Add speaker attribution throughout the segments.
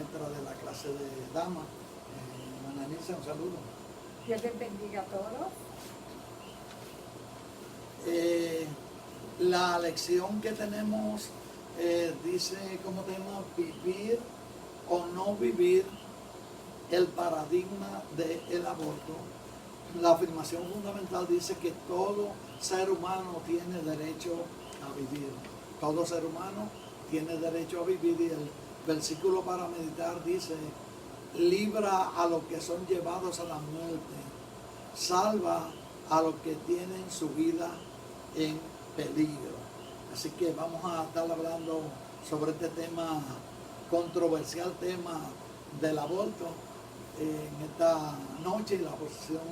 Speaker 1: maestra de la clase de dama. Hermana Nilsa, un saludo.
Speaker 2: Dios les bendiga a todos.
Speaker 1: La lección que tenemos dice como tema vivir o no vivir el paradigma del aborto. La afirmación fundamental dice que todo ser humano tiene derecho a vivir. Todo ser humano tiene derecho a vivir, y el versículo para meditar dice: libra a los que son llevados a la muerte, salva a los que tienen su vida en peligro. Así que vamos a estar hablando sobre este tema controversial, tema del aborto, en esta noche, y la posición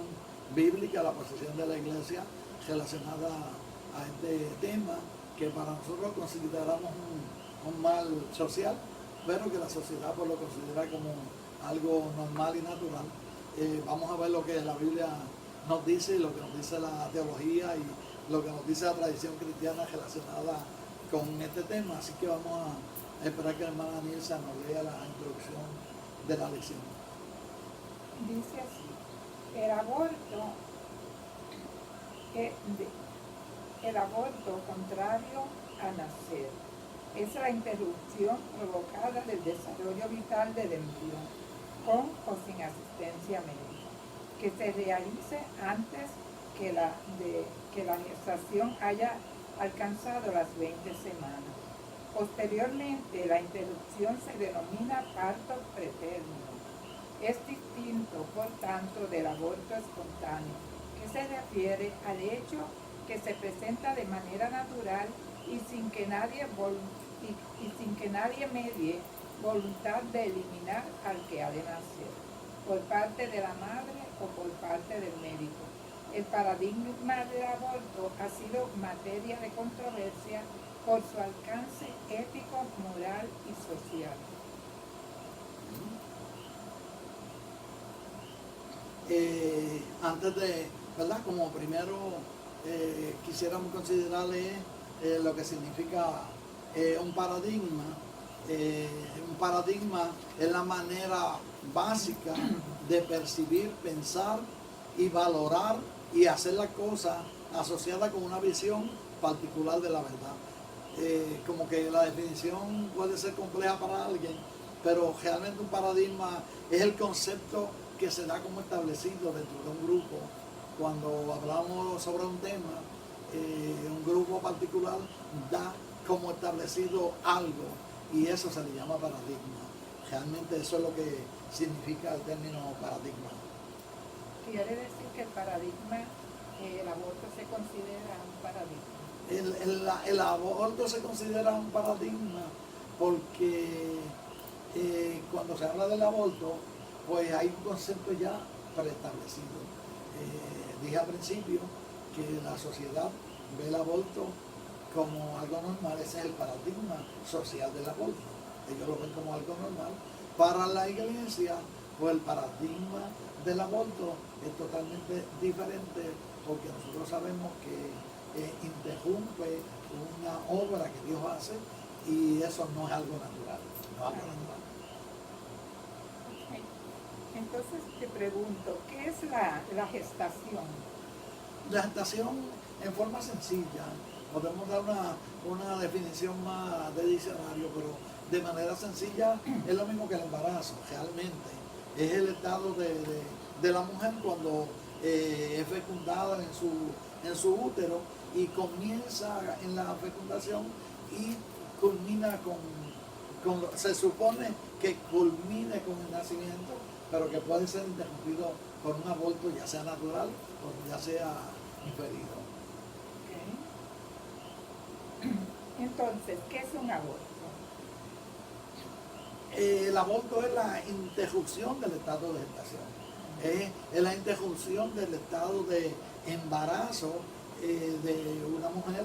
Speaker 1: bíblica, la posición de la iglesia relacionada a este tema, que para nosotros consideramos un mal social, pero que la sociedad pues lo considera como algo normal y natural. Vamos a ver lo que la Biblia nos dice, y lo que nos dice la teología, y lo que nos dice la tradición cristiana relacionada con este tema. Así que vamos a esperar que la hermana Nilsa nos lea la introducción de la lección.
Speaker 2: Dice así: el aborto contrario a nacer es la interrupción provocada del desarrollo vital del embrión, con o sin asistencia médica, que se realice antes que la gestación haya alcanzado las 20 semanas. Posteriormente, la interrupción se denomina parto pretérmino. Es distinto, por tanto, del aborto espontáneo, que se refiere al hecho que se presenta de manera natural y sin que nadie medie voluntad de eliminar al que ha de nacer, por parte de la madre o por parte del médico. El paradigma del aborto ha sido materia de controversia por su alcance ético, moral y social.
Speaker 1: Antes de, ¿verdad? Como primero quisiéramos considerarle lo que significa un paradigma. Un paradigma es la manera básica de percibir, pensar y valorar y hacer las cosas asociadas con una visión particular de la verdad. Como que la definición puede ser compleja para alguien, pero realmente un paradigma es el concepto que se da como establecido dentro de un grupo. Cuando hablamos sobre un tema, un grupo particular da como establecido algo, y eso se le llama paradigma. Realmente eso es lo que significa el término paradigma.
Speaker 2: Quiere decir que el paradigma, el aborto se considera un paradigma.
Speaker 1: El aborto se considera un paradigma porque cuando se habla del aborto, pues hay un concepto ya preestablecido. Dije al principio que la sociedad ve el aborto como algo normal. Ese es el paradigma social del aborto. Ellos lo ven como algo normal. Para la iglesia, pues el paradigma del aborto es totalmente diferente, porque nosotros sabemos que interrumpe una obra que Dios hace, y eso no es algo natural. No es algo natural.
Speaker 2: Okay. Entonces te pregunto, ¿qué es la gestación?
Speaker 1: La gestación, en forma sencilla, podemos dar una definición más de diccionario, pero de manera sencilla es lo mismo que el embarazo. Realmente es el estado de la mujer cuando es fecundada en su útero, y comienza en la fecundación y culmina se supone que culmine con el nacimiento, pero que puede ser interrumpido por un aborto, ya sea natural o ya sea inferido.
Speaker 2: Okay. Entonces, ¿qué es un aborto?
Speaker 1: El aborto es la interrupción del estado de gestación, es la interrupción del estado de embarazo de una mujer.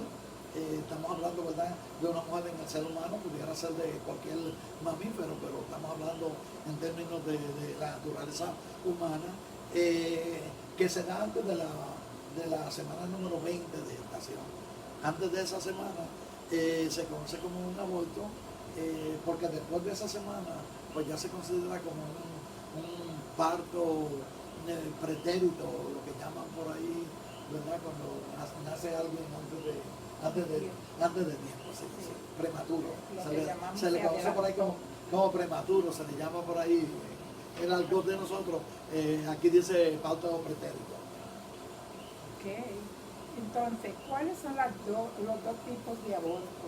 Speaker 1: Estamos hablando, ¿verdad?, de una mujer en el ser humano, pudiera ser de cualquier mamífero, pero estamos hablando en términos de la naturaleza humana, que se da antes de la semana número 20 de gestación. Antes de esa semana se conoce como un aborto, porque después de esa semana, pues ya se considera como un parto pretérito, lo que llaman por ahí, ¿verdad? Cuando nace alguien antes de tiempo, sí, prematuro. Se le conoce por ahí como prematuro, se le llama por ahí, en el argot de nosotros, aquí dice parto pretérito.
Speaker 2: Ok. Entonces, ¿cuáles son los dos tipos de aborto?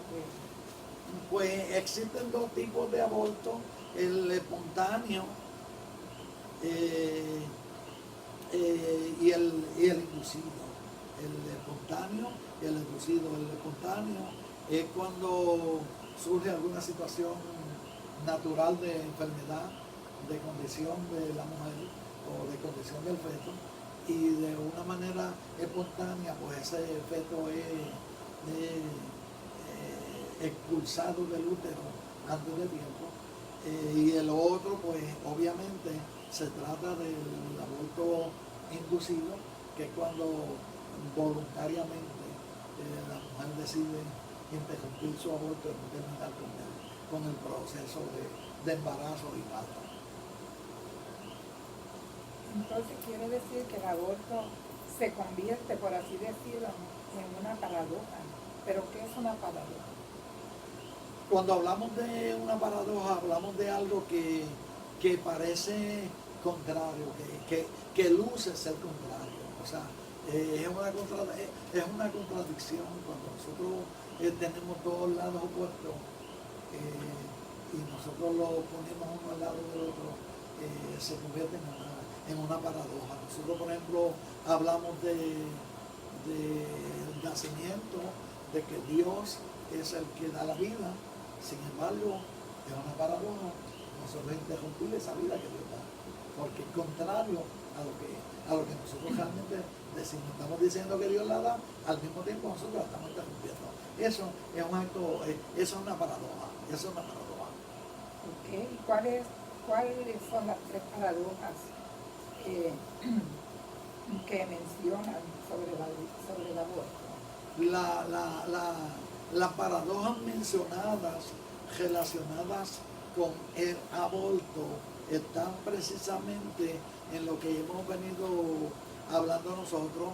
Speaker 1: Pues existen dos tipos de aborto, el espontáneo y el inducido. El espontáneo y el inducido. El espontáneo es cuando surge alguna situación natural de enfermedad, de condición de la mujer o de condición del feto, y de una manera espontánea, pues ese feto es expulsado del útero antes de tiempo. Y el otro, pues obviamente se trata del aborto inducido, que es cuando voluntariamente la mujer decide interrumpir su aborto y no terminar con el proceso de embarazo y parto.
Speaker 2: Entonces quiere decir que el aborto se convierte, por así decirlo, en una paradoja. ¿Pero qué es una paradoja?
Speaker 1: Cuando hablamos de una paradoja, hablamos de algo que parece contrario, que luce ser contrario. O sea, es una contradicción cuando nosotros tenemos dos lados opuestos y nosotros lo ponemos uno al lado del otro, se convierte en una paradoja. Nosotros, por ejemplo, hablamos del nacimiento, de que Dios es el que da la vida. Sin embargo, es una paradoja nosotros interrumpir esa vida que Dios da, porque es contrario a lo que nosotros realmente decimos. Estamos diciendo que Dios la da, al mismo tiempo nosotros la estamos interrumpiendo. Eso es un acto, eso es una paradoja. Eso es una paradoja.
Speaker 2: Ok, ¿cuáles son las tres paradojas que mencionan sobre el aborto?
Speaker 1: Las paradojas mencionadas relacionadas con el aborto están precisamente en lo que hemos venido hablando nosotros.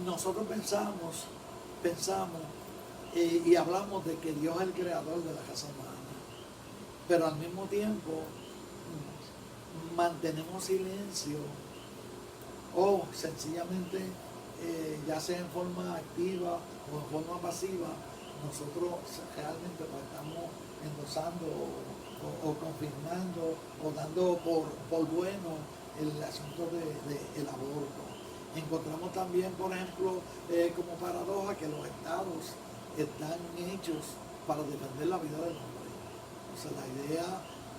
Speaker 1: Nosotros pensamos y hablamos de que Dios es el creador de la raza humana, pero al mismo tiempo mantenemos silencio o sencillamente, ya sea en forma activa o en forma pasiva, nosotros realmente pues, estamos endosando o confirmando o dando por bueno el asunto del aborto. Encontramos también, por ejemplo, como paradoja que los estados están hechos para defender la vida del hombre. O sea, la idea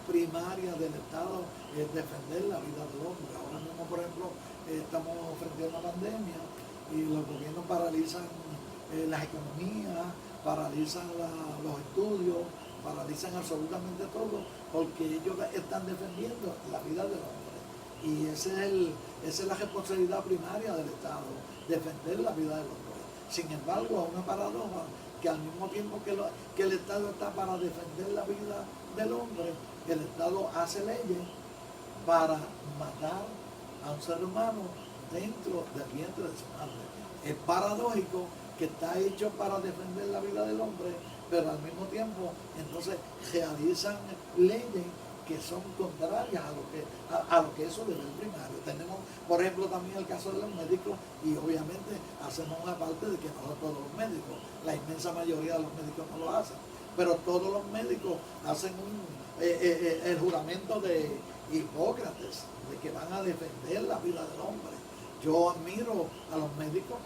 Speaker 1: primaria del Estado es defender la vida del hombre. Ahora mismo, por ejemplo, estamos frente a una pandemia y los gobiernos paralizan las economías, paralizan los estudios, paralizan absolutamente todo, porque ellos están defendiendo la vida del hombre. Y esa es la responsabilidad primaria del Estado, defender la vida del hombre. Sin embargo, es una paradoja que al mismo tiempo que el Estado está para defender la vida del hombre, el Estado hace leyes para matar a un ser humano dentro del vientre de su madre. Es paradójico que está hecho para defender la vida del hombre, pero al mismo tiempo entonces realizan leyes que son contrarias a lo que es su deber primario. Tenemos, por ejemplo, también el caso de los médicos, y obviamente hacemos una parte de que no todos los médicos, la inmensa mayoría de los médicos no lo hacen, pero todos los médicos hacen el juramento de Hipócrates, de que van a defender la vida del hombre. Yo admiro a los médicos,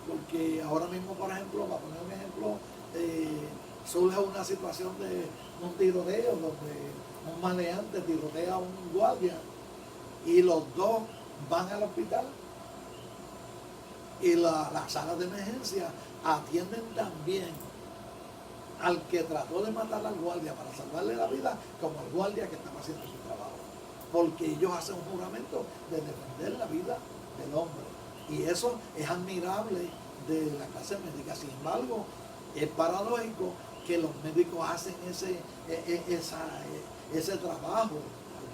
Speaker 1: porque ahora mismo, por ejemplo, para poner un ejemplo, surge una situación de un tiroteo donde un maleante tirotea a un guardia y los dos van al hospital y las salas de emergencia atienden también al que trató de matar al guardia para salvarle la vida como el guardia que estaba haciendo su trabajo, porque ellos hacen un juramento de defender la vida del hombre, y eso es admirable de la clase médica. Sin embargo, Es paradójico que los médicos hacen ese trabajo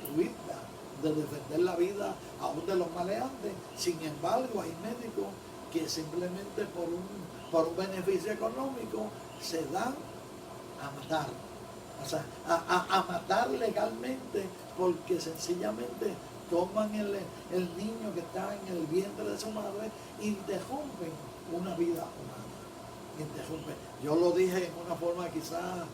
Speaker 1: altruista de defender la vida aún de los maleantes. Sin embargo, hay médicos que simplemente por un beneficio económico se dan a matar. O sea, a matar legalmente, porque sencillamente toman el niño que está en el vientre de su madre y interrumpen una vida humana. Interrumpen. Yo lo dije en una forma quizás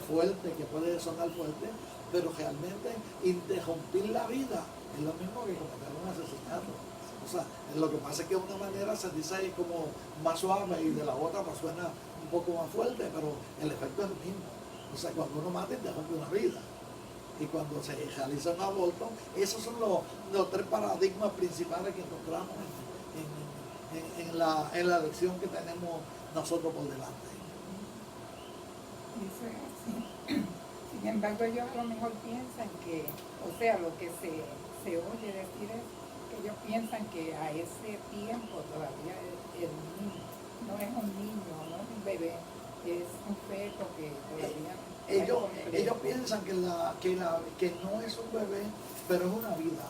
Speaker 1: fuerte, que puede sonar fuerte, pero realmente interrumpir la vida es lo mismo que cometer un asesinato. O sea, lo que pasa es que de una manera se dice ahí como más suave y de la otra pues suena un poco más fuerte, pero el efecto es el mismo. O sea, cuando uno mata, interrumpe una vida. Y cuando se realiza un aborto, esos son los tres paradigmas principales que encontramos en la lección que tenemos nosotros por delante.
Speaker 2: Eso es así. Sin embargo, ellos a lo mejor piensan que, o sea, lo que se oye decir es que ellos piensan que a ese tiempo todavía el niño no es un niño, no es un bebé, es un feto que todavía
Speaker 1: Ellos piensan que no es un bebé, pero es una vida.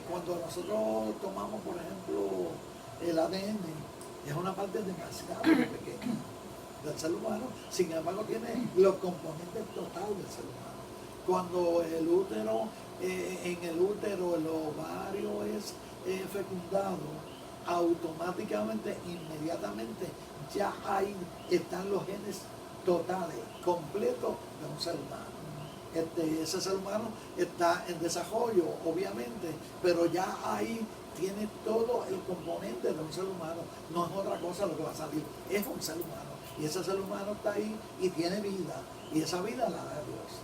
Speaker 1: Cuando nosotros tomamos, por ejemplo, el ADN, es una parte demasiado pequeña del ser humano, sin embargo tiene los componentes totales del ser humano. Cuando el útero, en el útero el ovario es fecundado, automáticamente, inmediatamente, ya ahí están los genes totales, completos de un ser humano. Ese ser humano está en desarrollo, obviamente, pero ya ahí tiene todo el componente de un ser humano. No es otra cosa lo que va a salir, es un ser humano. Y ese ser humano está ahí y tiene vida. Y esa vida la da Dios.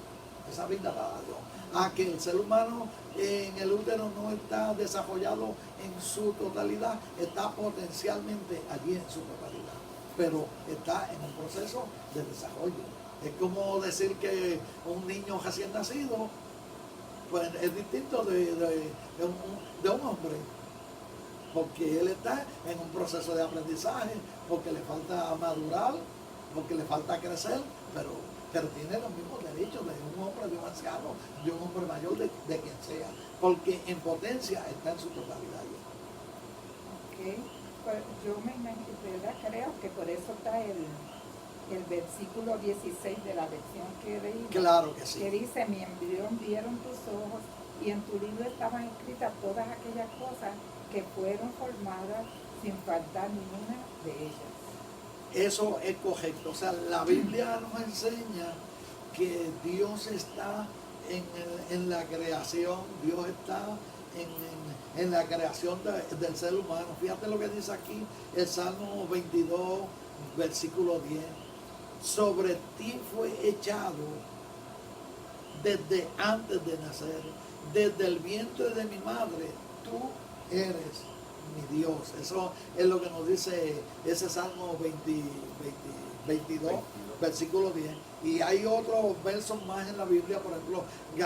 Speaker 1: Esa vida la da Dios. A que el ser humano en el útero no está desarrollado en su totalidad, está potencialmente allí en su totalidad, pero está en un proceso de desarrollo. Es como decir que un niño recién nacido, pues es distinto de un hombre, porque él está en un proceso de aprendizaje, porque le falta madurar, porque le falta crecer, pero tiene los mismos derechos de un hombre, de un anciano, de un hombre mayor, de quien sea, porque en potencia está en su totalidad.
Speaker 2: Ok, pues yo me imagino, ¿verdad? Creo que por eso está el versículo 16 de la lección que leí.
Speaker 1: Claro que sí.
Speaker 2: Que dice, mi embrión vieron tus ojos y en tu libro estaban escritas todas aquellas cosas que fueron formadas sin faltar ninguna de ellas.
Speaker 1: Eso es correcto. O sea, la Biblia nos enseña que Dios está en la creación, Dios está en la creación del ser humano. Fíjate lo que dice aquí el Salmo 22, versículo 10. Sobre ti fue echado desde antes de nacer, desde el vientre de mi madre, tú eres mi Dios. Eso es lo que nos dice ese Salmo 22, versículo 10. Y hay otros versos más en la Biblia, por ejemplo, en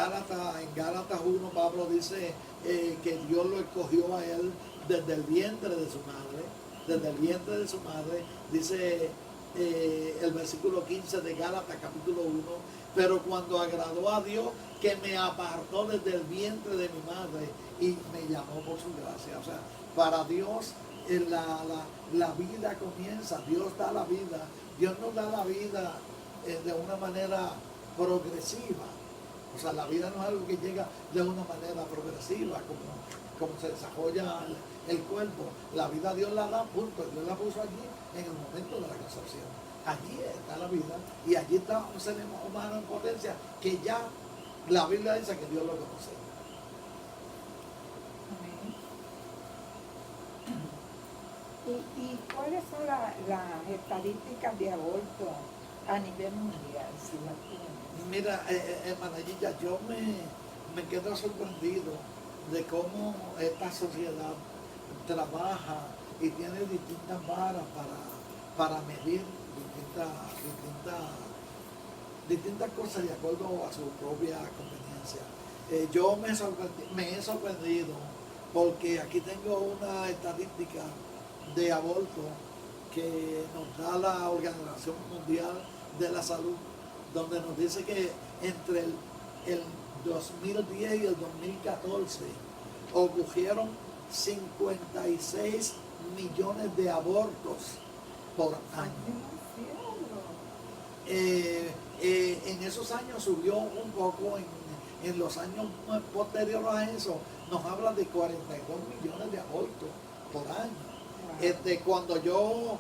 Speaker 1: Gálatas 1, Pablo dice que Dios lo escogió a él desde el vientre de su madre, desde el vientre de su madre, dice el versículo 15 de Gálatas capítulo 1, pero cuando agradó a Dios que me apartó desde el vientre de mi madre y me llamó por su gracia. O sea, para Dios la vida comienza, Dios da la vida, Dios nos da la vida de una manera progresiva. O sea, la vida no es algo que llega de una manera progresiva, como se desarrolla el cuerpo. La vida Dios la da, punto. Dios la puso allí en el momento de la concepción. Allí está la vida y allí está un ser humano en potencia que ya la Biblia dice que Dios lo conoce.
Speaker 2: ¿Y cuáles son las estadísticas de aborto a nivel mundial, si las tienes?
Speaker 1: Mira, hermanallita, yo me quedo sorprendido de cómo esta sociedad trabaja y tiene distintas varas para medir distintas cosas de acuerdo a su propia conveniencia. Yo me he sorprendido porque aquí tengo una estadística de aborto que nos da la Organización Mundial de la Salud, donde nos dice que entre el 2010 y el 2014 ocurrieron 56 millones de abortos por año. En esos años subió un poco, en los años posteriores a eso nos habla de 42 millones de abortos por año. Cuando yo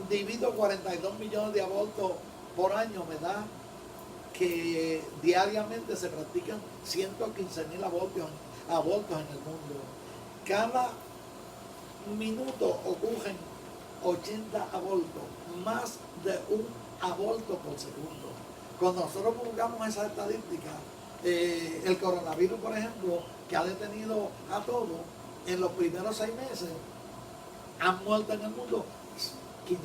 Speaker 1: divido 42 millones de abortos por año, me da que diariamente se practican 115.000 abortos en el mundo. Cada minuto ocurren 80 abortos, más de un aborto por segundo. Cuando nosotros publicamos esas estadísticas, el coronavirus, por ejemplo, que ha detenido a todos, en los primeros 6 meses han muerto en el mundo 574.000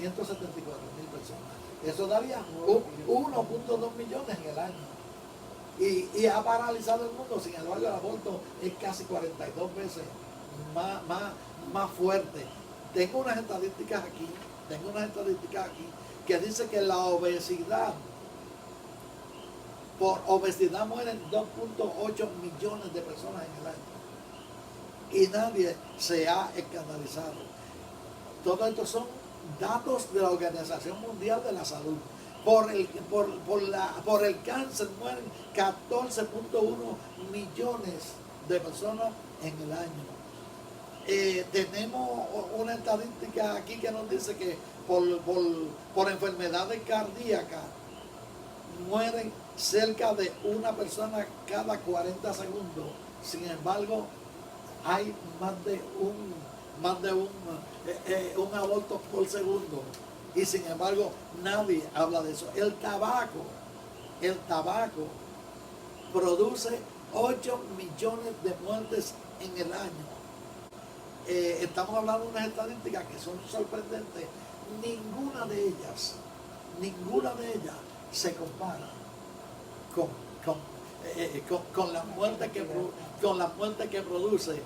Speaker 1: personas. Eso daría 1.2 millones en el año. Y ha paralizado el mundo. Sin embargo, el aborto es casi 42 veces más fuerte. Tengo unas estadísticas aquí que dice que la obesidad, por obesidad mueren 2.8 millones de personas en el año. Y nadie se ha escandalizado. Todo esto son datos de la Organización Mundial de la Salud. Por el cáncer mueren 14.1 millones de personas en el año. Tenemos una estadística aquí que nos dice que por enfermedades cardíacas mueren cerca de una persona cada 40 segundos. Sin embargo, hay más de un aborto por segundo. Y sin embargo, nadie habla de eso. El tabaco produce 8 millones de muertes en el año. Estamos hablando de unas estadísticas que son sorprendentes. Ninguna de ellas se compara con la muerte que produce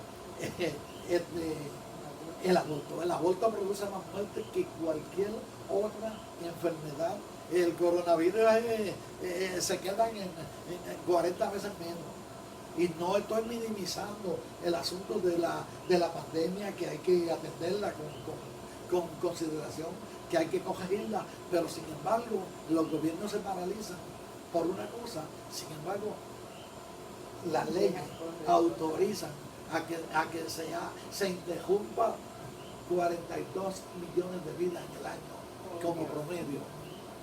Speaker 1: el aborto. El aborto produce más muerte que cualquier otra enfermedad. El coronavirus se queda en 40 veces menos. Y no estoy minimizando el asunto de la pandemia, que hay que atenderla con consideración, que hay que corregirla, pero sin embargo los gobiernos se paralizan por una cosa. Sin embargo, las leyes autorizan a que se interrumpa 42 millones de vidas en el año como promedio.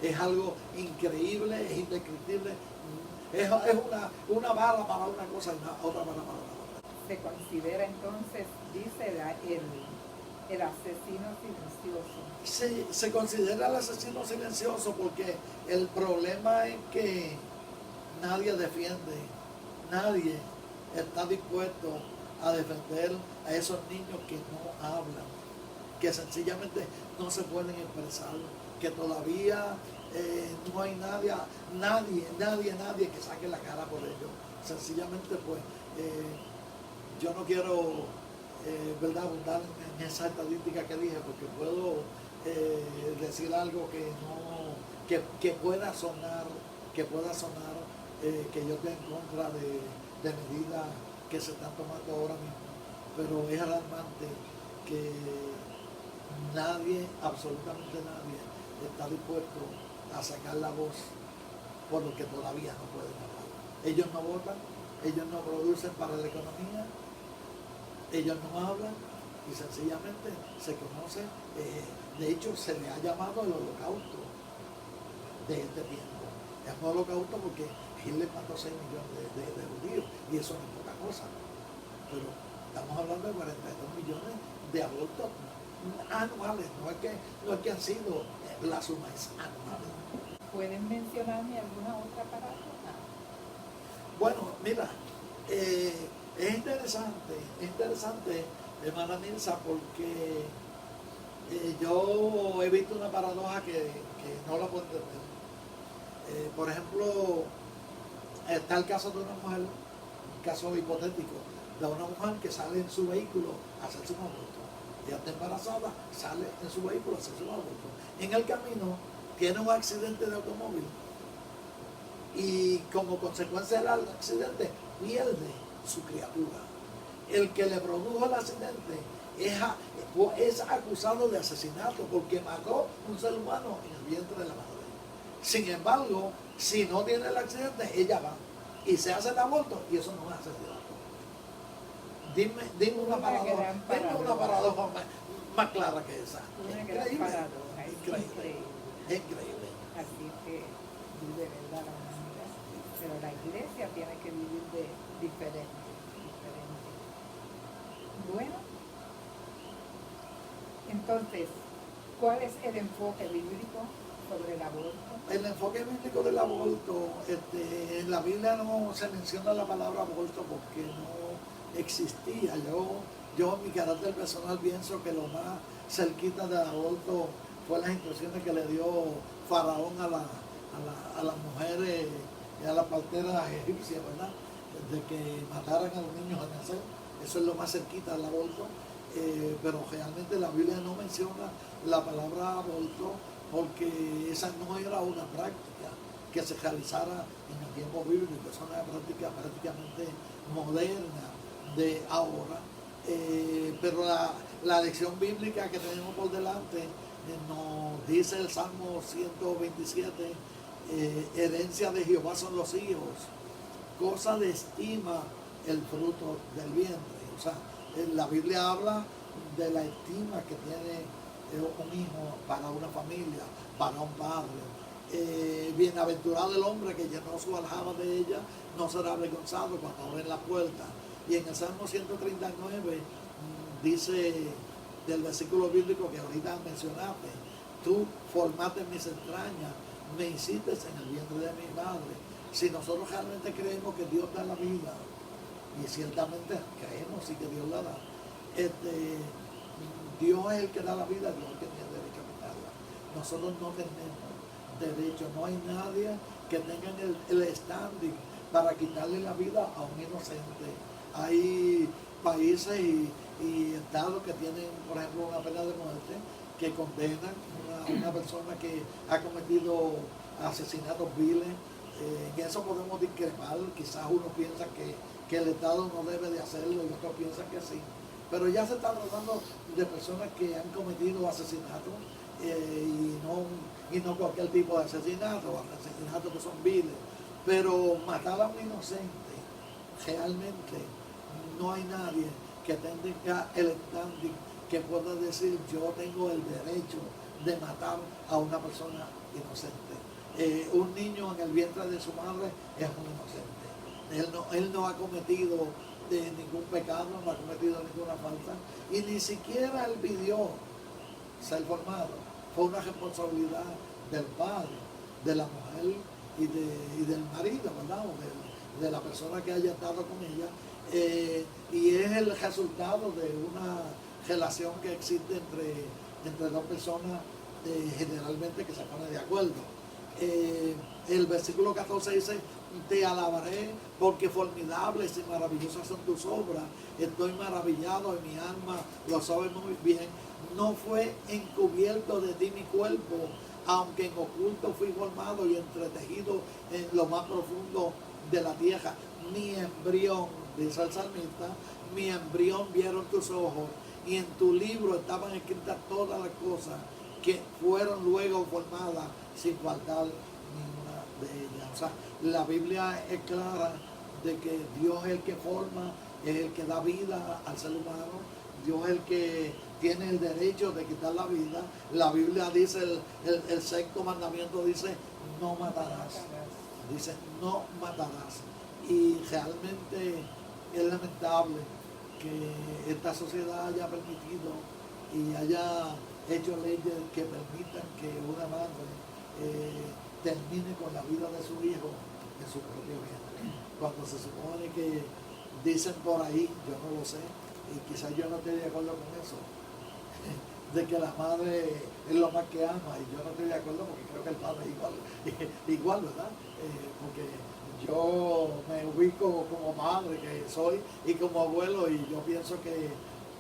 Speaker 1: Es algo increíble, es indescriptible. Es una bala para una cosa y otra bala para otra.
Speaker 2: Se considera entonces, dice el asesino silencioso.
Speaker 1: Se considera el asesino silencioso porque el problema es que nadie defiende, nadie está dispuesto a defender a esos niños que no hablan, que sencillamente no se pueden expresar, que todavía no hay nadie que saque la cara por ellos. Sencillamente, pues, yo no quiero abundar en esa estadística que dije, porque puedo decir algo que pueda sonar que yo esté en contra de medidas que se están tomando ahora mismo. Pero es alarmante que nadie, absolutamente nadie, está dispuesto a sacar la voz por lo que todavía no pueden hablar. Ellos no votan, ellos no producen para la economía, ellos no hablan y sencillamente se conoce, de hecho se le ha llamado el holocausto de este tiempo. Es un holocausto porque Hitler mató 6 millones de judíos y eso no es poca cosa. Pero estamos hablando de 42 millones de abortos anuales, no es que han sido la suma, es anuales.
Speaker 2: ¿Pueden mencionarme alguna otra parábola?
Speaker 1: Bueno, mira, es interesante, hermana Nilsa, porque yo he visto una paradoja que no la puedo entender. Por ejemplo, está el caso de una mujer, un caso hipotético, de una mujer que sale en su vehículo a hacerse un aborto. ella está embarazada, sale en su vehículo, hace su aborto. En el camino tiene un accidente de automóvil y como consecuencia del accidente pierde su criatura. El que le produjo el accidente es acusado de asesinato porque mató un ser humano en el vientre de la madre. Sin embargo, si no tiene el accidente, ella va y se hace el aborto y eso no es asesinato. Dime una paradoja más clara que esa.
Speaker 2: Una gran paradoja, es increíble.
Speaker 1: Es increíble.
Speaker 2: Así que vive, ¿verdad?, la humanidad. Pero la iglesia tiene que vivir diferente. Bueno, entonces, ¿cuál es el enfoque bíblico sobre el aborto?
Speaker 1: El enfoque bíblico del aborto, en la Biblia no se menciona la palabra aborto porque no existía. Yo en mi carácter personal pienso que lo más cerquita del aborto fue las instrucciones que le dio Faraón a las mujeres y a las parteras egipcias, ¿verdad? De que mataran a los niños al nacer. Eso es lo más cerquita del aborto. Pero realmente la Biblia no menciona la palabra aborto porque esa no era una práctica que se realizara en el tiempo bíblico. Es una práctica prácticamente moderna de ahora. Pero la lección bíblica que tenemos por delante nos dice el Salmo 127, herencia de Jehová son los hijos, cosa de estima el fruto del vientre. O sea, la Biblia habla de la estima que tiene un hijo para una familia, para un padre. Bienaventurado el hombre que llenó su aljaba de ella, no será avergonzado cuando abren la puerta. Y en el Salmo 139 dice del versículo bíblico que ahorita mencionaste, tú formaste mis entrañas, me hiciste en el vientre de mi madre. Si nosotros realmente creemos que Dios da la vida, y ciertamente creemos sí que Dios la da, Dios es el que da la vida, Dios es el que tiene derecho a quitarla. Nosotros no tenemos derecho, no hay nadie que tenga el standing para quitarle la vida a un inocente. Hay países y estados que tienen, por ejemplo, una pena de muerte que condenan a una persona que ha cometido asesinatos viles. En eso podemos discrepar, quizás uno piensa que el Estado no debe de hacerlo y otros piensan que sí. Pero ya se está tratando de personas que han cometido asesinatos y no cualquier tipo de asesinatos que son viles. Pero matar a un inocente, realmente no hay nadie que tenga el standing que pueda decir yo tengo el derecho de matar a una persona inocente. Un niño en el vientre de su madre es un inocente. Él no ha cometido ningún pecado, no ha cometido ninguna falta y ni siquiera él pidió ser formado. Fue una responsabilidad del padre, de la mujer y del marido, ¿verdad? O de la persona que haya estado con ella. Y es el resultado de una relación que existe entre dos personas generalmente que se ponen de acuerdo. El versículo 14 dice, te alabaré porque formidables y maravillosas son tus obras, estoy maravillado y mi alma lo sabe muy bien. No fue encubierto de ti mi cuerpo, aunque en oculto fui formado y entretejido en lo más profundo de la tierra. Mi embrión, dice el salmista, mi embrión vieron tus ojos y en tu libro estaban escritas todas las cosas que fueron luego formadas sin faltar ninguna de ellas. O sea, la Biblia es clara de que Dios es el que forma, es el que da vida al ser humano, Dios es el que tiene el derecho de quitar la vida. La Biblia dice, el sexto mandamiento dice, no matarás. Dice, no matarás. Y realmente es lamentable que esta sociedad haya permitido y haya hecho leyes que permitan que una madre termine con la vida de su hijo en su propio vientre. Cuando se supone que dicen por ahí, yo no lo sé, y quizás yo no estoy de acuerdo con eso, de que la madre es lo más que ama, y yo no estoy de acuerdo porque creo que el padre es igual, ¿verdad? Porque yo me ubico como madre que soy y como abuelo, y yo pienso que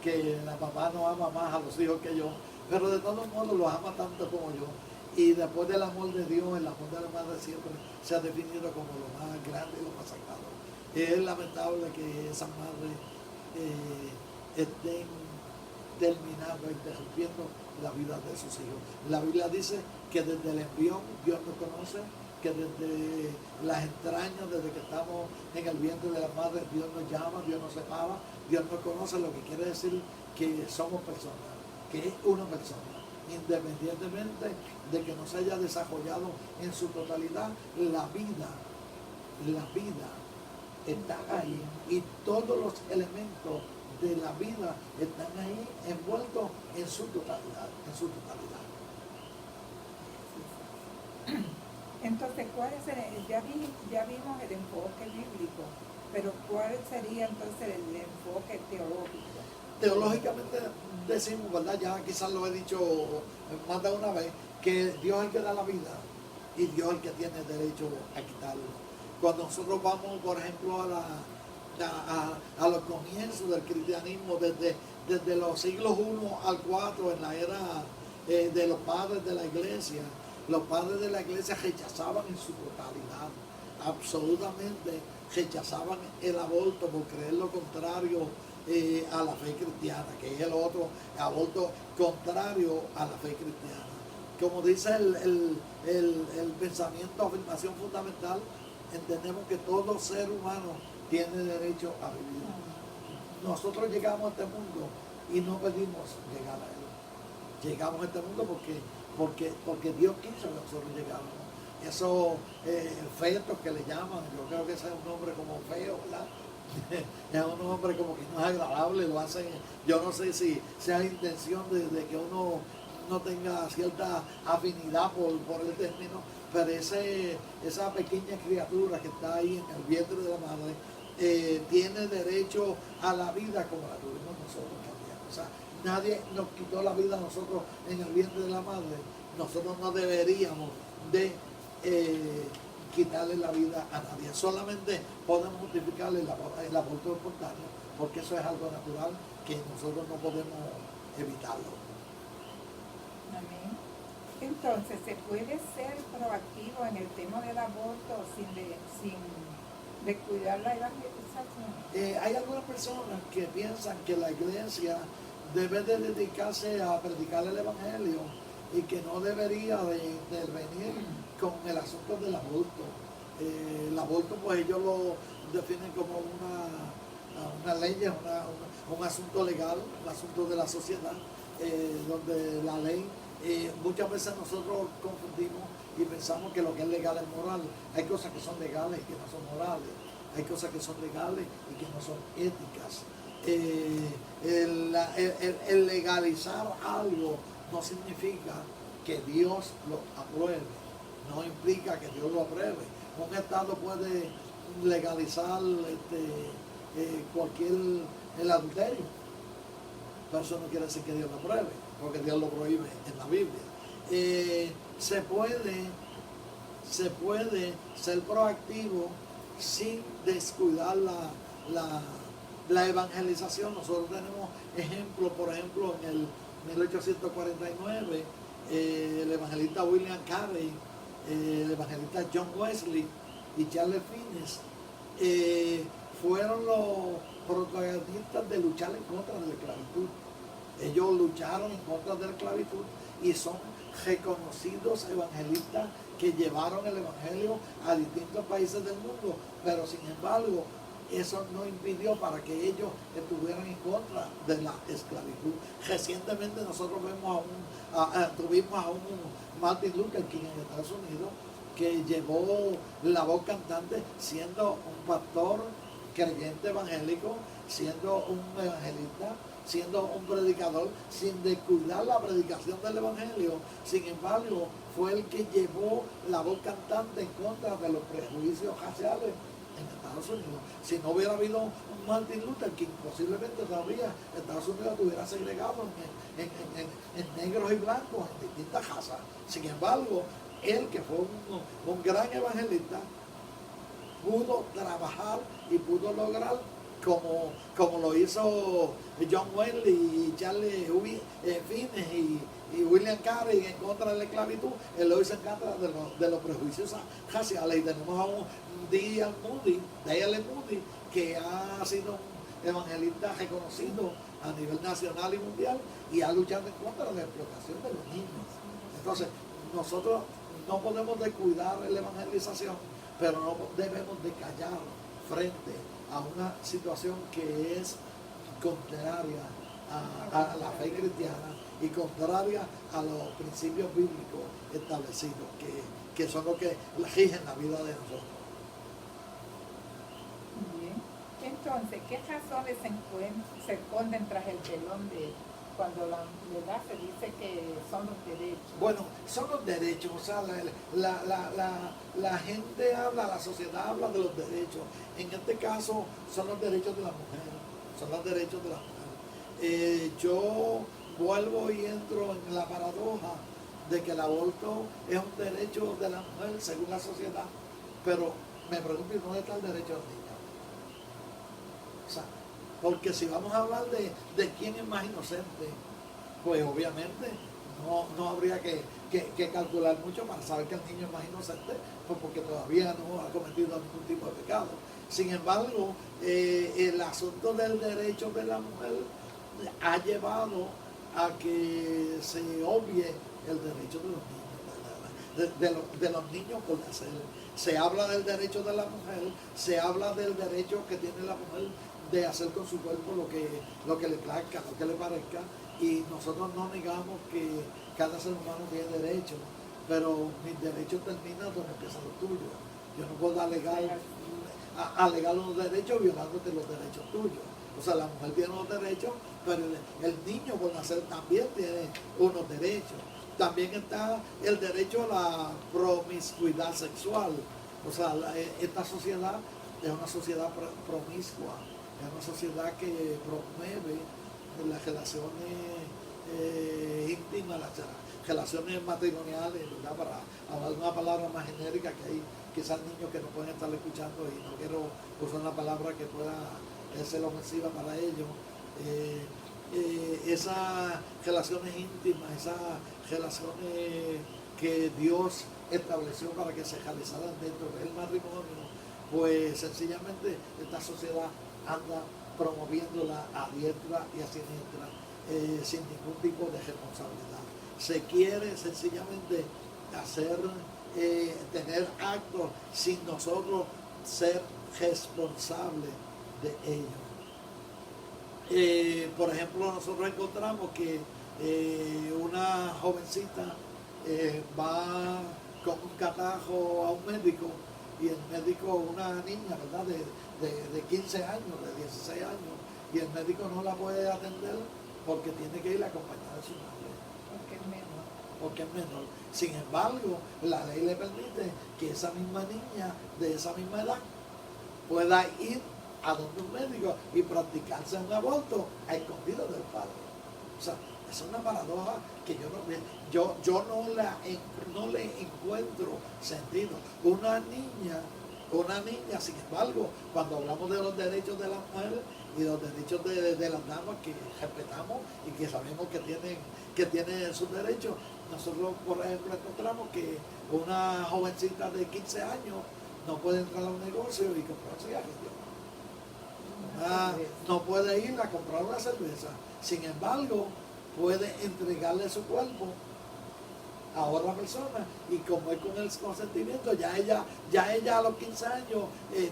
Speaker 1: que la mamá no ama más a los hijos que yo, pero de todos modos los ama tanto como yo. Y después del amor de Dios, el amor de la madre siempre se ha definido como lo más grande y lo más sagrado. Es lamentable que esas madres estén terminando, interrumpiendo la vida de sus hijos. La Biblia dice que desde el embrión Dios nos conoce, que desde las entrañas, desde que estamos en el vientre de la madre, Dios nos llama, Dios nos separa, Dios nos conoce, lo que quiere decir que somos personas, que es una persona, independientemente de que no se haya desarrollado en su totalidad, la vida está ahí y todos los elementos de la vida están ahí envueltos en su totalidad,
Speaker 2: Entonces, ¿cuál es ya vimos el enfoque bíblico, pero ¿cuál sería entonces el enfoque teológico?
Speaker 1: Teológicamente decimos, ¿verdad? Ya quizás lo he dicho más de una vez, que Dios es el que da la vida y Dios es el que tiene derecho a quitarlo. Cuando nosotros vamos, por ejemplo, a los comienzos del cristianismo, desde los siglos I al IV, en la era de los padres de la iglesia, los padres de la iglesia rechazaban en su totalidad, absolutamente rechazaban el aborto por creer lo contrario a la fe cristiana, que es el otro aborto contrario a la fe cristiana. Como dice el pensamiento, afirmación fundamental, entendemos que todo ser humano tiene derecho a vivir. Nosotros llegamos a este mundo y no pedimos llegar a él. Llegamos a este mundo porque Dios quiso que nosotros llegáramos. Esos fetos que le llaman, yo creo que ese es un nombre como feo, ¿verdad? Es un nombre como que no es agradable, lo hacen, yo no sé si sea intención de que uno no tenga cierta afinidad por el término, pero esa pequeña criatura que está ahí en el vientre de la madre tiene derecho a la vida como la tuvimos nosotros también. O sea, nadie nos quitó la vida a nosotros en el vientre de la madre. Nosotros no deberíamos de quitarle la vida a nadie. Solamente podemos justificarle el aborto espontáneo, porque eso es algo natural que nosotros no podemos evitarlo.
Speaker 2: Amén. Entonces, ¿se puede ser proactivo en el tema del aborto sin descuidar la evangelización?
Speaker 1: Hay algunas personas que piensan que la iglesia debe de dedicarse a predicar el evangelio y que no debería de intervenir con el asunto del aborto. El aborto, pues ellos lo definen como una ley, un asunto legal, un asunto de la sociedad, donde la ley, muchas veces nosotros confundimos y pensamos que lo que es legal es moral. Hay cosas que son legales y que no son morales, hay cosas que son legales y que no son éticas. El legalizar algo no significa que Dios lo apruebe, no implica que Dios lo apruebe. Un Estado puede legalizar el adulterio, pero eso no quiere decir que Dios lo apruebe, porque Dios lo prohíbe en la Biblia. Se puede ser proactivo sin descuidar la evangelización. Nosotros tenemos ejemplos, por ejemplo, en el 1849, el evangelista William Carey, el evangelista John Wesley y Charles Fiennes fueron los protagonistas de luchar en contra de la esclavitud. Ellos lucharon en contra de la esclavitud y son reconocidos evangelistas que llevaron el evangelio a distintos países del mundo, pero sin embargo eso no impidió para que ellos estuvieran en contra de la esclavitud. Recientemente nosotros tuvimos a un Martin Luther King en Estados Unidos que llevó la voz cantante siendo un pastor creyente evangélico, siendo un evangelista, siendo un predicador, sin descuidar la predicación del evangelio. Sin embargo, fue el que llevó la voz cantante en contra de los prejuicios raciales en Estados Unidos. Si no hubiera habido un Martin Luther King, posiblemente todavía Estados Unidos estuviera segregado en negros y blancos, en distintas razas. Sin embargo, él, que fue un gran evangelista, pudo trabajar y pudo lograr como lo hizo John Wesley y Charles Finney y William Carey en contra de la esclavitud. Él lo hizo en contra de los prejuicios raciales. Y tenemos a un D.L. Moody, que ha sido un evangelista reconocido a nivel nacional y mundial y ha luchado en contra de la explotación de los niños. Entonces, nosotros no podemos descuidar la evangelización, pero no debemos de callar frente a una situación que es contraria a la fe cristiana y contraria a los principios bíblicos establecidos, que son los que rigen la vida de nosotros.
Speaker 2: Bien. Entonces, ¿qué razones se esconden tras el telón de cuando la verdad se dice que son los derechos?
Speaker 1: Bueno, son los derechos, o sea, la gente habla, la sociedad habla de los derechos. En este caso son los derechos de la mujer, son los derechos de la mujer. Yo vuelvo y entro en la paradoja de que el aborto es un derecho de la mujer según la sociedad, pero me pregunto, ¿y dónde está el derecho del niño? O sea, porque si vamos a hablar de quién es más inocente, pues obviamente no habría que calcular mucho para saber que el niño es más inocente, pues porque todavía no ha cometido ningún tipo de pecado. Sin embargo, el asunto del derecho de la mujer ha llevado a que se obvie el derecho de los niños, de los niños por nacer. Se habla del derecho de la mujer, se habla del derecho que tiene la mujer de hacer con su cuerpo lo que le plazca, lo que le parezca, y nosotros no negamos que cada ser humano tiene derechos, pero mis derechos terminan donde empiezan los tuyos. Yo no puedo alegar los derechos violándote los derechos tuyos. O sea, la mujer tiene unos derechos, pero el niño por nacer también tiene unos derechos. También está el derecho a la promiscuidad sexual. O sea, esta sociedad es una sociedad promiscua, es una sociedad que promueve las relaciones íntimas, las relaciones matrimoniales, ¿verdad? Para hablar una palabra más genérica, que hay quizás niños que no pueden estar escuchando y no quiero usar una palabra que pueda ser ofensiva para ellos. Esas relaciones íntimas, esas relaciones que Dios estableció para que se realizaran dentro del matrimonio, pues sencillamente esta sociedad anda promoviéndola a diestra y a siniestra, sin ningún tipo de responsabilidad. Se quiere sencillamente tener actos sin nosotros ser responsables de ellos. Por ejemplo, nosotros encontramos que una jovencita va con un catajo a un médico, y el médico, una niña, ¿verdad?, de 15 años, de 16 años, y el médico no la puede atender porque tiene que ir acompañada de su madre. Porque es menor. Sin embargo, la ley le permite que esa misma niña de esa misma edad pueda ir a donde un médico y practicarse un aborto a escondidas del padre. O sea, es una paradoja que yo no le encuentro sentido. Una niña, sin embargo, cuando hablamos de los derechos de las mujeres y los derechos de las damas que respetamos y que sabemos que tienen sus derechos, nosotros, por ejemplo, encontramos que una jovencita de 15 años no puede entrar a un negocio y comprar cigarrillos. No puede ir a comprar una cerveza. Sin embargo, puede entregarle su cuerpo a otra persona, y como es con el consentimiento, ya ella a los 15 años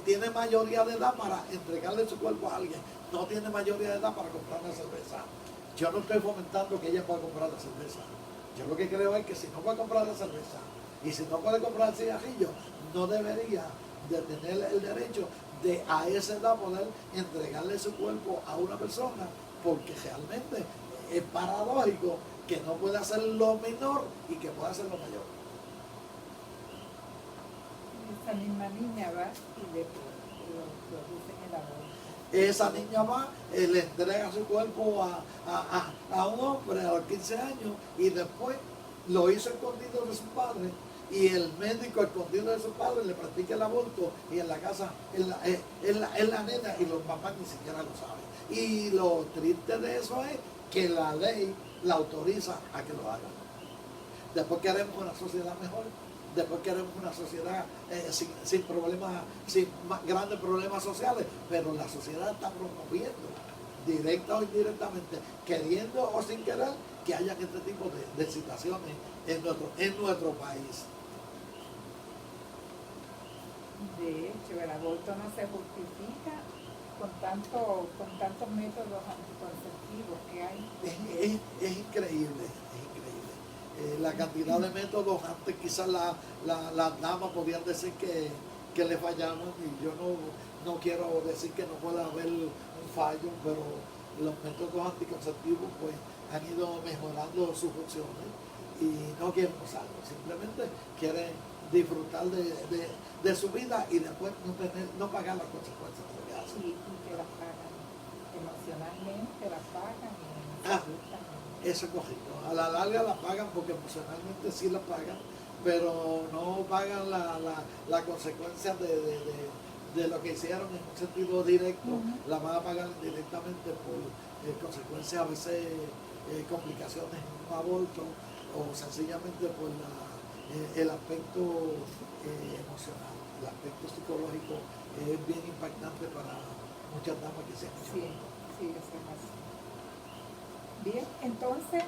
Speaker 1: tiene mayoría de edad para entregarle su cuerpo a alguien. No tiene mayoría de edad para comprar una cerveza. Yo no estoy fomentando que ella pueda comprar la cerveza. Yo lo que creo es que si no puede comprar la cerveza y si no puede comprar el cigarrillo, no debería de tener el derecho de a esa edad poder entregarle su cuerpo a una persona, porque realmente es paradójico que no pueda hacer lo menor y que pueda hacer lo mayor.
Speaker 2: Esa misma niña va y le producen el aborto.
Speaker 1: Esa niña va, le entrega su cuerpo a un hombre a los 15 años, y después lo hizo escondido de su padre, y el médico escondido de su padre le practica el aborto y en la casa es la nena y los papás ni siquiera lo saben. Y lo triste de eso es que la ley la autoriza a que lo haga. Después queremos una sociedad mejor, después queremos una sociedad sin problemas, sin grandes problemas sociales, pero la sociedad está promoviendo, directa o indirectamente, queriendo o sin querer, que haya este tipo de situaciones en nuestro país.
Speaker 2: De hecho, el aborto no se justifica con tantos métodos anticonceptivos que hay.
Speaker 1: Es increíble, es increíble. La cantidad de métodos, antes quizás las damas podían decir que le fallaban, y yo no quiero decir que no pueda haber un fallo, pero los métodos anticonceptivos pues han ido mejorando sus funciones y no quieren usarlo, simplemente quieren disfrutar de su vida y después no pagar las consecuencias de lo que hacen.
Speaker 2: Y te las pagan emocionalmente, las pagan y
Speaker 1: Eso es correcto. A la larga la pagan porque emocionalmente sí la pagan, pero no pagan la consecuencia de lo que hicieron en un sentido directo. La van a pagar directamente por consecuencias, a veces complicaciones en un aborto, o sencillamente por el aspecto emocional. El aspecto psicológico es bien impactante para muchas damas que se han hecho.
Speaker 2: Sí, eso es así. Bien, entonces,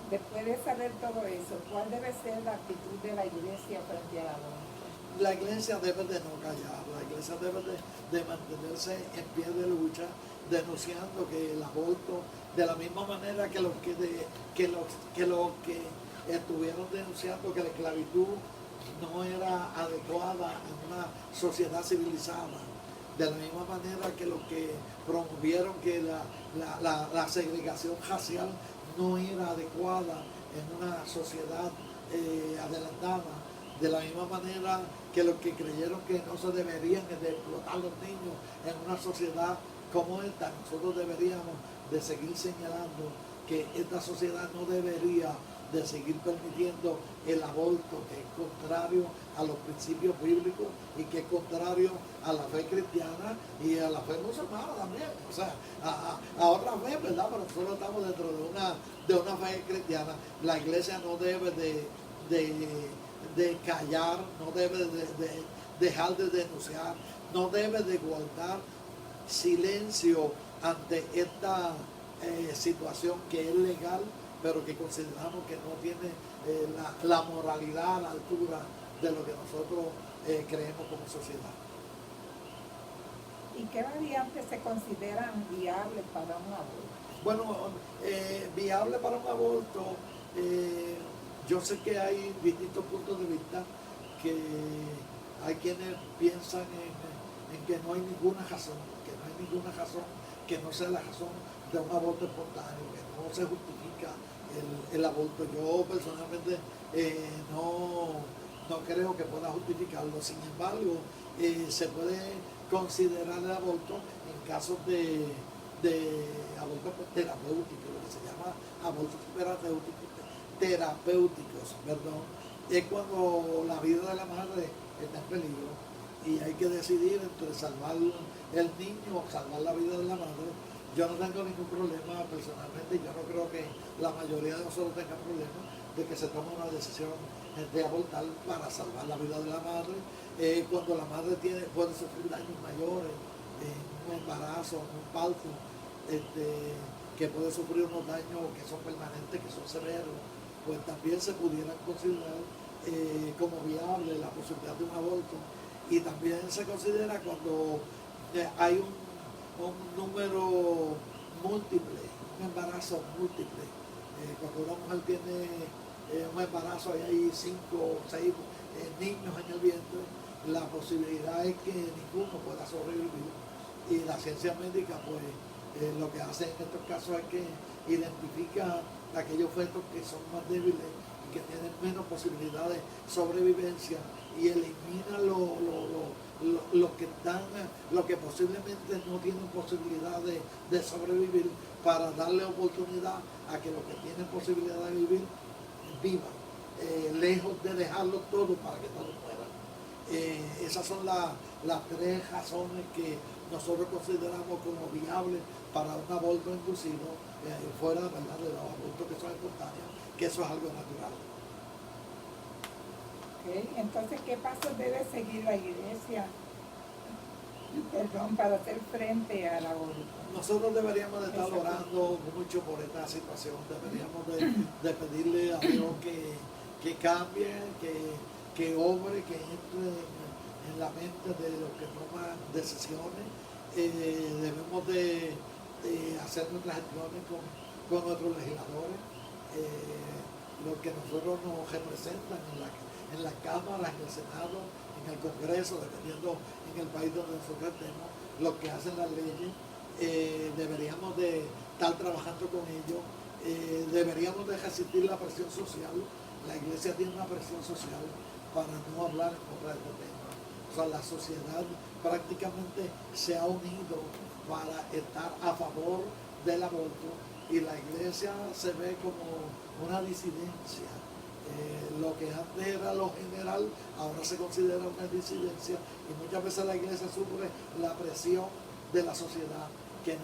Speaker 2: después de saber todo eso, ¿cuál debe ser la actitud de la iglesia frente al aborto?
Speaker 1: La iglesia debe de no callar, la iglesia debe de mantenerse en pie de lucha, denunciando que el aborto, de la misma manera que los que estuvieron denunciando que la esclavitud no era adecuada en una sociedad civilizada, de la misma manera que los que promovieron que la segregación racial no era adecuada en una sociedad adelantada, de la misma manera que los que creyeron que no se deberían de explotar los niños en una sociedad como esta, nosotros deberíamos de seguir señalando que esta sociedad no debería de seguir permitiendo el aborto, que es contrario a los principios bíblicos y que es contrario a la fe cristiana y a la fe musulmana también. O sea, a otra fe, ¿verdad? Pero nosotros estamos dentro de una fe cristiana. La iglesia no debe de callar, no debe de dejar de denunciar, no debe de guardar silencio ante esta situación que es legal, pero que consideramos que no tiene la moralidad a la altura de lo que nosotros creemos como sociedad.
Speaker 2: ¿Y qué variantes se consideran viables para un aborto?
Speaker 1: Bueno, viable para un aborto, yo sé que hay distintos puntos de vista, que hay quienes piensan en que no hay ninguna razón, que no sea la razón de un aborto espontáneo, que no se justifica el aborto. Yo personalmente no creo que pueda justificarlo. Sin embargo, se puede considerar el aborto en casos de abortos terapéuticos, lo que se llama abortos terapéuticos, perdón. Es cuando la vida de la madre está en peligro y hay que decidir entre salvar el niño o salvar la vida de la madre. Yo no tengo ningún problema personalmente, yo no creo que la mayoría de nosotros tenga problemas de que se tome una decisión de abortar para salvar la vida de la madre. Cuando la madre puede sufrir daños mayores en un embarazo, en un parto, que puede sufrir unos daños que son permanentes, que son severos, pues también se pudieran considerar como viable la posibilidad de un aborto. Y también se considera cuando hay un número múltiple, un embarazo múltiple. Cuando una mujer tiene un embarazo y hay 5 o 6 niños en el vientre, la posibilidad es que ninguno pueda sobrevivir. Y la ciencia médica, pues, lo que hace en estos casos es que identifica aquellos fetos que son más débiles y que tienen menos posibilidades de sobrevivencia y elimina lo que posiblemente no tienen posibilidad de sobrevivir, para darle oportunidad a que los que tienen posibilidad de vivir vivan. lejos de dejarlo todo para que todos mueran. Esas son las tres razones que nosotros consideramos como viables para un aborto inducido, fuera, ¿verdad?, de los abortos que son espontáneos, que eso es algo natural.
Speaker 2: Okay. Entonces, ¿qué pasos debe seguir la iglesia, para hacer frente al aborto?
Speaker 1: Nosotros deberíamos de estar orando mucho por esta situación, deberíamos de pedirle a Dios que cambie, que obre, que entre en la mente de los que toman decisiones. Debemos de hacer nuestras gestiones con nuestros legisladores, los que nosotros nos representan en la Cámara, en el Senado, en el Congreso, dependiendo en el país donde nosotros estemos, los que hacen las leyes. Deberíamos de estar trabajando con ellos, deberíamos de resistir la presión social. La iglesia tiene una presión social para no hablar en contra de este tema. O sea, la sociedad prácticamente se ha unido para estar a favor del aborto y la iglesia se ve como una disidencia. Lo que antes era lo general, ahora se considera una disidencia y muchas veces la iglesia sufre la presión de la sociedad que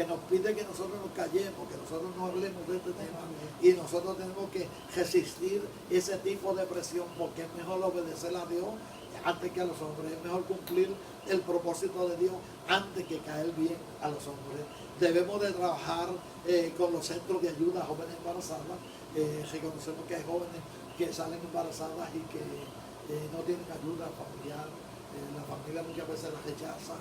Speaker 1: nos pide que nosotros nos callemos, que nosotros no hablemos de este tema y nosotros tenemos que resistir ese tipo de presión porque es mejor obedecer a Dios antes que a los hombres, es mejor cumplir el propósito de Dios antes que caer bien a los hombres. Debemos de trabajar con los centros de ayuda a jóvenes embarazadas. Reconocemos que hay jóvenes que salen embarazadas y que no tienen ayuda familiar, la familia muchas veces la rechaza,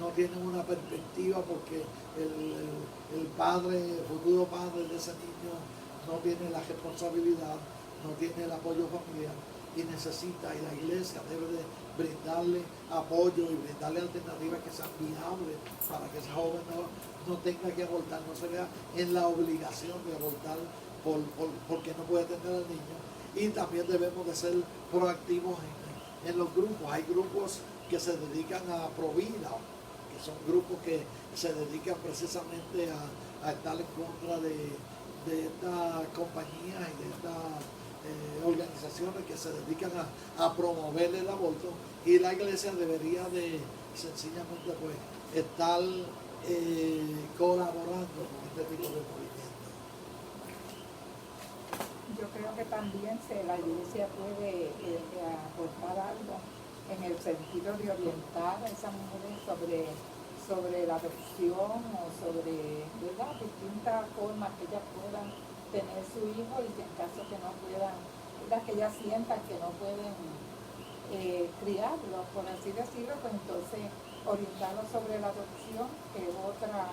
Speaker 1: no tienen una perspectiva porque el padre, el futuro padre de ese niño no tiene la responsabilidad, no tiene el apoyo familiar y necesita, y la iglesia debe de brindarle apoyo y brindarle alternativas que sean viables para que ese joven no tenga que abortar, no se vea en la obligación de abortar porque no puede tener al niño. Y también debemos de ser proactivos en los grupos. Hay grupos que se dedican a Provida, que son grupos que se dedican precisamente a estar en contra de estas compañías y de estas organizaciones que se dedican a promover el aborto, y la iglesia debería de sencillamente pues estar colaborando con este tipo de movimientos.
Speaker 2: Yo creo que también la iglesia puede aportar algo en el sentido de orientar a esas mujeres sobre la adopción o sobre, ¿verdad?, distintas formas que ellas puedan tener su hijo y que en caso que no puedan, ¿verdad?, que ellas sientan que no pueden criarlo, por así decirlo, pues entonces orientarlos sobre la adopción, que es otra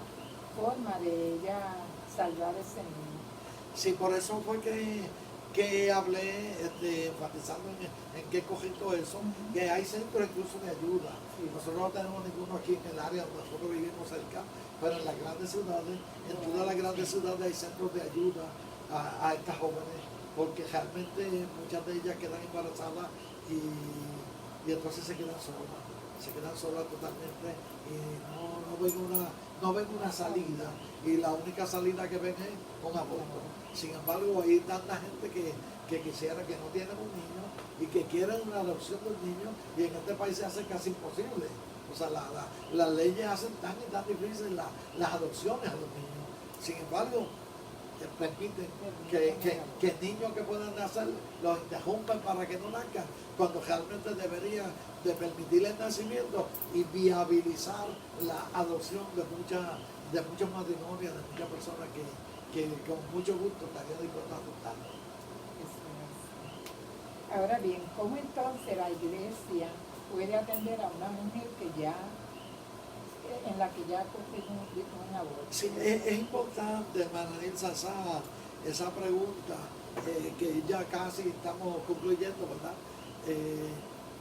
Speaker 2: forma de ella salvar ese niño.
Speaker 1: Sí, por eso fue que hablé enfatizando en qué cogito eso, que hay centros incluso de ayuda. Nosotros no tenemos ninguno aquí en el área donde nosotros vivimos cerca, pero en las grandes ciudades, en todas las grandes ciudades hay centros de ayuda a estas jóvenes, porque realmente muchas de ellas quedan embarazadas y entonces se quedan solas totalmente y no ven una salida, y la única salida que ven es un aborto. Sin embargo, hay tanta gente que quisiera, que no tienen un niño y que quieren una adopción del niño, y en este país se hace casi imposible. O sea, las leyes hacen tan y tan difíciles las adopciones a los niños. Sin embargo, permiten que niños que puedan nacer los interrumpen para que no nazcan, cuando realmente debería de permitir el nacimiento y viabilizar la adopción de muchos matrimonios, de muchas personas que con mucho gusto estarían dispuestos a adoptarlo.
Speaker 2: Ahora bien, ¿cómo entonces la iglesia puede atender a una mujer en la que ya ocurrió un aborto?
Speaker 1: Sí, es importante, hermana Nilsa, esa pregunta, que ya casi estamos concluyendo, ¿verdad?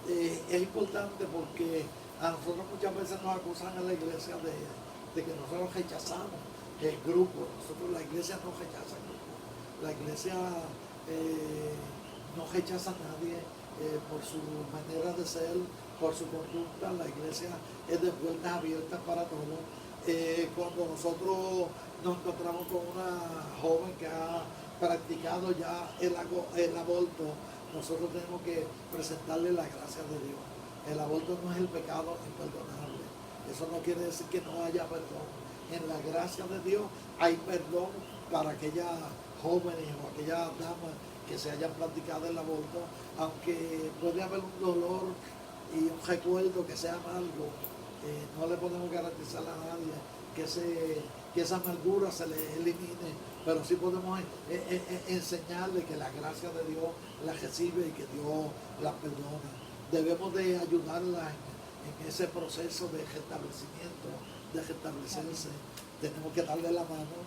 Speaker 1: Es importante porque a nosotros muchas veces nos acusan a la iglesia de que nosotros rechazamos el grupo. Nosotros, la iglesia no rechaza el grupo. La iglesia no rechaza a nadie por su manera de ser, por su conducta. La iglesia es de puertas abiertas para todos. Cuando nosotros nos encontramos con una joven que ha practicado ya el aborto, nosotros tenemos que presentarle la gracia de Dios. El aborto no es el pecado imperdonable. Eso no quiere decir que no haya perdón. En la gracia de Dios hay perdón para aquellas jóvenes o aquellas damas que se hayan practicado el aborto, aunque puede haber un dolor y un recuerdo que sea amargo. No le podemos garantizar a nadie que esa amargura se le elimine, pero sí podemos enseñarle que la gracia de Dios la recibe y que Dios la perdona. Debemos de ayudarla en ese proceso de restablecimiento, de restablecerse. Tenemos que darle la mano,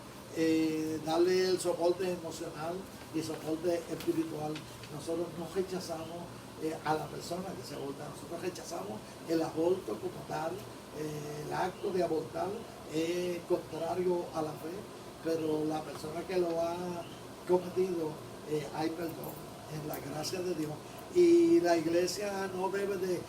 Speaker 1: darle el soporte emocional y soporte espiritual. Nosotros no rechazamos a la persona que se aborta, nosotros rechazamos el aborto como tal. El acto de abortar es contrario a la fe, pero la persona que lo ha cometido, hay perdón en la gracia de Dios. Y la iglesia no debe de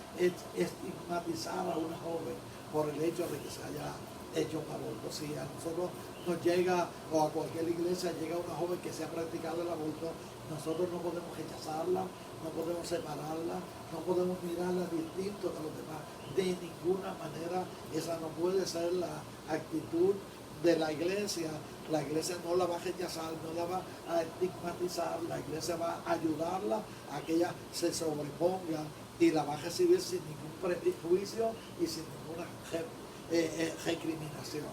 Speaker 1: estigmatizar a una joven por el hecho de que se haya hecho un aborto. Si a nosotros nos llega, o a cualquier iglesia llega una joven que se ha practicado el aborto, nosotros no podemos rechazarla, no podemos separarla, no podemos mirarla distinto de los demás. De ninguna manera, esa no puede ser la actitud de la iglesia. La iglesia no la va a rechazar, no la va a estigmatizar, la iglesia va a ayudarla a que ella se sobreponga y la va a recibir sin ningún prejuicio y sin ninguna recriminación.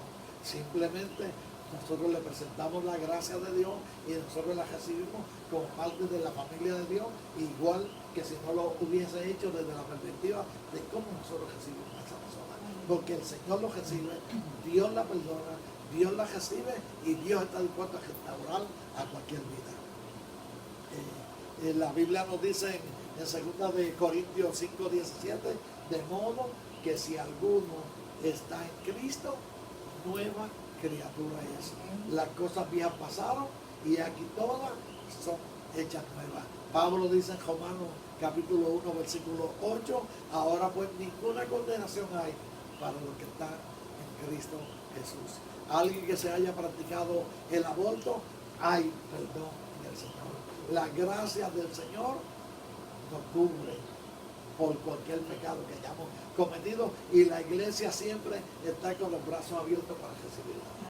Speaker 1: Simplemente nosotros le presentamos la gracia de Dios y nosotros la recibimos como parte de la familia de Dios, igual que si no lo hubiese hecho desde la perspectiva de cómo nosotros recibimos a esa persona. Porque el Señor lo recibe, Dios la perdona, Dios la recibe y Dios está dispuesto a restaurar a cualquier vida. La Biblia nos dice en 2 de Corintios 5:17, de modo que si alguno está en Cristo, nueva criatura es. Las cosas viejas pasaron y aquí todas son hechas nuevas. Pablo dice en Romanos capítulo 1 versículo 8, ahora pues ninguna condenación hay para los que están en Cristo Jesús. Alguien que se haya practicado el aborto, hay perdón en el Señor. La gracia del Señor nos cubre por cualquier pecado que hayamos cometido y la iglesia siempre está con los brazos abiertos para recibirlo.